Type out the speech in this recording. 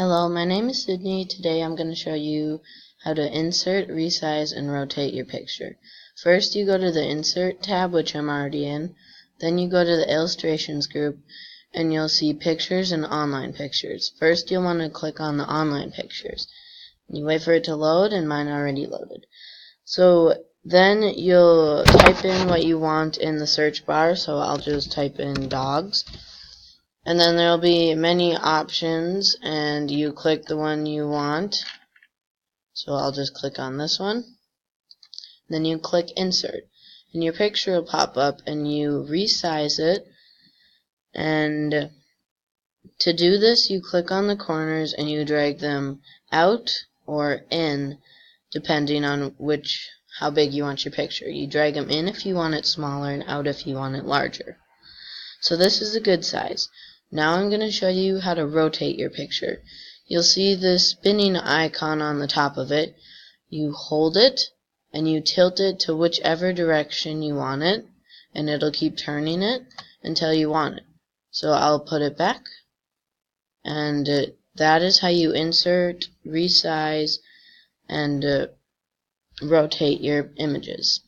Hello, my name is Sydney. Today I'm going to show you how to insert, resize, and rotate your picture. First you go to the Insert tab, which I'm already in. Then you go to the Illustrations group and you'll see Pictures and Online Pictures. First you'll want to click on the Online Pictures. You wait for it to load, and mine already loaded. So then you'll type in what you want in the search bar, so I'll just type in dogs. And then there'll be many options, and you click the one you want. So I'll just click on this one. Then you click Insert, and your picture will pop up, and you resize it. And to do this, you click on the corners and you drag them out or in, depending on how big you want your picture. You drag them in if you want it smaller, and out if you want it larger. So this is a good size. Now I'm going to show you how to rotate your picture. You'll see this spinning icon on the top of it. You hold it and you tilt it to whichever direction you want it, and it'll keep turning it until you want it. So I'll put it back, and that is how you insert, resize, and rotate your images.